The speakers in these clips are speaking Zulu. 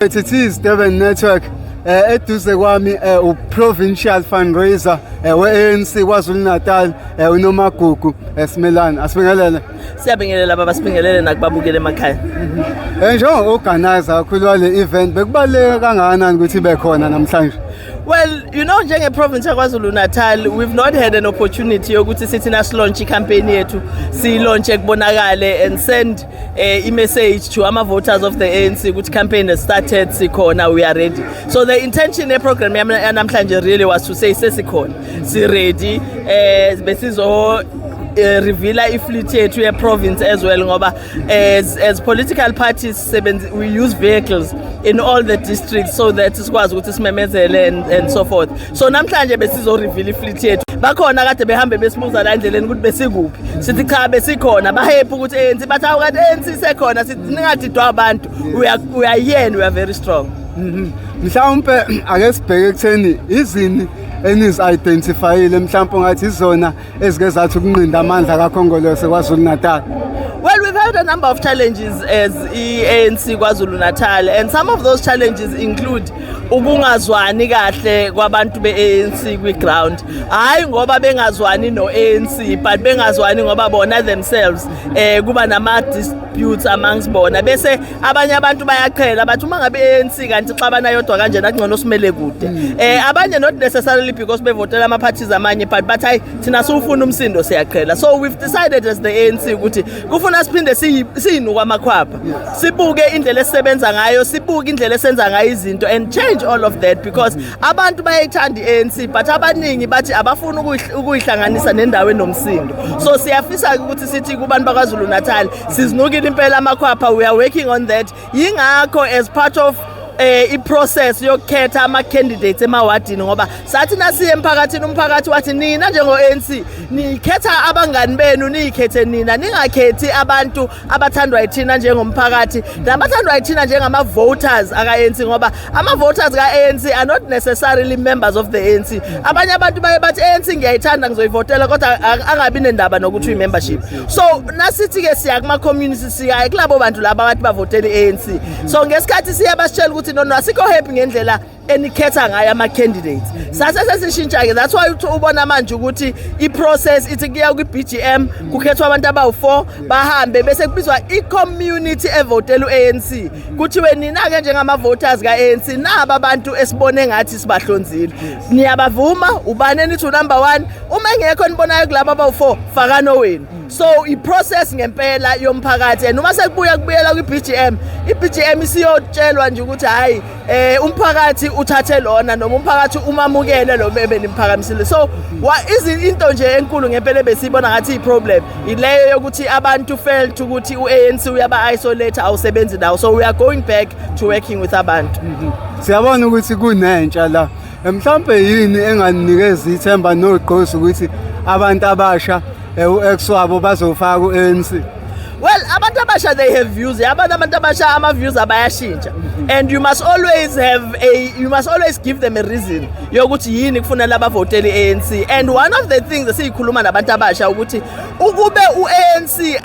It is Durban Network. Eduze kwami provincial fundraiser we-ANC KwaZulu-Natal uNomagugu Simelane asibingelele. Siyabingelela baba, sibingelele nakubabukele emakhaya. Njengo-organizer kakhulu wale event bekubaluleke kangakanani ukuthi ibe khona namhlanje? Well, you know, njenge-province yaKwaZulu-Natal, we've not had an opportunity yokuthi sithi nasi-launch i-campaign yethu, si-launch kubonakale and send a message to ama-voters of the ANC ukuthi campaign has started, sikhona, we are ready. So the intention program yanamhlanje really was to say sesikhona, si-ready, besizo reveal ifleet yethu ye-province as well ngoba as political parties we use vehicles in all the districts so that sikwazi ukuthi simemezele and so forth. So namhlanje besizo reveal ifleet yethu. Bakhona kade behambe besibuza la endleleni ukuthi besikuphi. Sithi cha besikhona, bahappy ukuthi ANC bathi awukade ANC sekhona, sithi ningadidwa abantu. We are here and we are very strong. Mhlawumbe ake sibheke ekutheni izini enizi-identifyile mhlawumbe ngathi izona ezike zathi ukunqinda amandla kaKhongolose KwaZulu-Natal. Well, we've had a number of challenges as ANC KwaZulu-Natal, and some of those challenges include ukungazwani kahle kwabantu be-ANC kwi-ground. Hayi ngoba bengazwani no-ANC, but bengazwani ngoba bona themselves kuba nama-disputes amongst bona. Bese abanye abantu bayaqhela bathi uma ngabe i-ANC kanti xa banayodwa kanje nakungcono simele kude. Abanye not necessarily because bevotela ama-parties amanye, but bathi hayi thina siwufuna umsindo siyaqhela. So we've decided as the ANC ukuthi kufuna siphinde siyinuka amakhwapha. Sibuke indlela esisebenza ngayo, sibuke indlela esenza ngayo izinto and change all of that because abantu bayayithanda i-ANC but abaningi bathi abafuna ukuyihlanganisa nendawo enomsindo. So siyafisa ukuthi sithi kubantu bakwaZulu-Natal sizinukile impela amakhwapha, we are working on that. Yingakho as part of i-process yokukhetha ama-candidates emawadini ngoba sathi nasiye emphakathini umphakathi wathi nina njengo-ANC nikhetha abangani benu, niyikhethe nina, ningakhethi abantu abathandwa yithina njengomphakathi nabathandwa yithina njengama-voters aka-ANC ngoba ama-voters ka-ANC are not necessarily members of the ANC. Abanye abantu baye bathi ANC ngiyayithanda ngizoyivotela kodwa angabi nendaba nokuthi uyi-membership. So nasithi-ke siya kuma-community siya kulabo bantu laba abathi bavotele i-ANC. So ngesikhathi siyabasitshela ukuthi no asikho happy ngendlela enikhetha ngayo ama-candidates. Sasesishintsha-ke, that's why ubona manje ukuthi i-process ithi kuya kwi-BGM kukhethwa abantu abawu-4 bahambe bese kubizwa i-community evotela u-ANC. Kuthiwe nina-ke njengama-voters ka-ANC naba abantu esibone ngathi sibahlonzile. Niyabavuma, ubani enithi number 1, uma engekho nibonayo kulabo abawu-4 fakano wenu. So i-process ngempela yomphakathi and uma sekubuyela kwi-BGM, i-BGM isiyotshelwa nje ukuthi hayi umphakathi uthathe lona noma umphakathi umamukele lo benimphakamisile. So into nje enkulu ngempela besibona ngathi i-problem ileyo yokuthi abantu felt ukuthi u-ANC uyaba-isolate awusebenzi nawo. So we are going back to working with abantu. Siyabona ukuthi kunentsha la. Mhlawumbe yini enganinikeza ithemba nogqozi ukuthi abantu abasha u-ex wabo bazofaka u-ANC? Well, abantu abasha they have views. Abantu abasha ama-views abayashintsha. And you must always give them a reason yokuthi yini kufanele abavotele i-ANC. And one of the things esiyikhuluma nabantu abasha ukuthi ukube u-ANC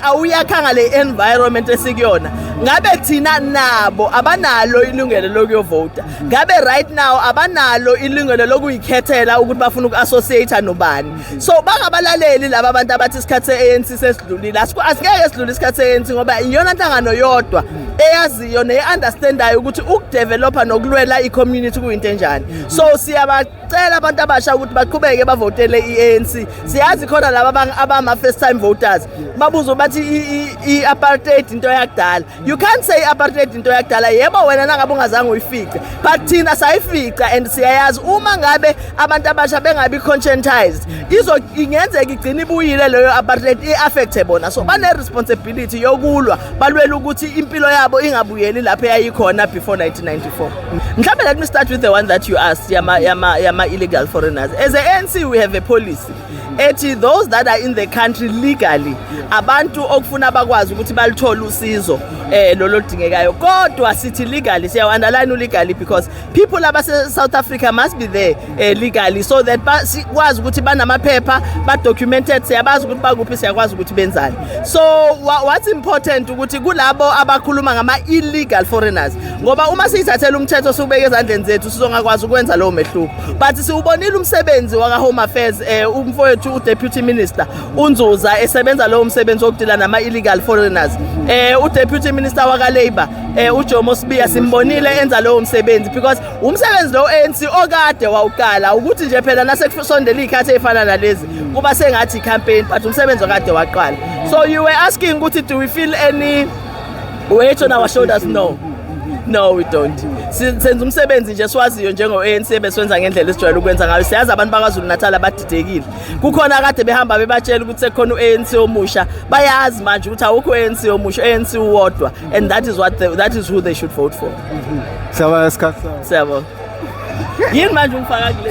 awuyakhanga le environment esikuyona, ngabe thina nabo abanalo ilungelo lokuyovota. Ngabe right now abanalo ilungelo lokuyikhethela ukuthi bafuna uku-associate nobani. So bangabalaleli laba abantu abathi isikhathi se-ANC sesidlulile. Asingeke esidlula isikhathi se-ANC ngoba iyona nhlangano yodwa eyaziyo ne-understandayo ukuthi ukudevelopa nokulwela i-community kuyinto enjani. So siyabacela abantu abasha ukuthi baqhubeke bavotele i-ANC. Siyazi khona laba abama-first time voters babuza bathi i-apartheid into yakudala. You can't say apartheid into yakudala. Yebo wena nangabe ungazange uyifice, but thina sayifica and siyayazi uma ngabe abantu abasha bengabi conscientized ingenzeka igcina ibuyile leyo apartheid i-affecte bona. So bane-responsibility yokulwa balwela ukuthi impilo yabo ingabuyeli lapho yayikhona before 1994. Mhlawumbe let me start with the one that you asked, yama illegal foreigners. As an ANC we have a policy ethi those that are in the country legally abantu okufuna bakwazi ukuthi balithole usizo lolo dingekayo. Kodwa sithi legally, siya underline legally because people abase South Africa must be there legally so that sikwazi ukuthi banamaphepha ba documented, siyabazi ukuthi bakuphi, siyakwazi ukuthi benzani. So what's important ukuthi kulabo abakhuluma sikhuluma ngama-illegal foreigners ngoba uma siyithathela umthetho siwubeke ezandleni zethu sizongakwazi ukwenza lowo mehluko but siwubonile umsebenzi waka-Home Affairs umfowethu uDeputy Minister uNzuza esebenza lowo msebenzi wokudila nama-illegal foreigners uDeputy Minister waka-Labour uJomo Sibiya simbonile enza lowo msebenzi because umsebenzi lo ANC okade wawuqala ukuthi nje phela nasekusondela ikhathi efana nalezi kuba sengathi i-campaign but umsebenzi okade waqala. So you were asking ukuthi do we feel any weight on our shoulders? No, we don't. Senza umsebenzi nje siwaziyo njengo-ANC beswenza ngendlela esijwayele ukwenza ngayo. Siyazi abantu bakwaZulu Natal abadidekile. Kukhona kade behamba bebatshela ukuthi sekukhona u-ANC omusha. Bayazi manje ukuthi awukho u-ANC omusha, u-ANC uwodwa and that is who they should vote for. Siyabonga isikhathi. Siyabonga. Yini manje ungifaka kule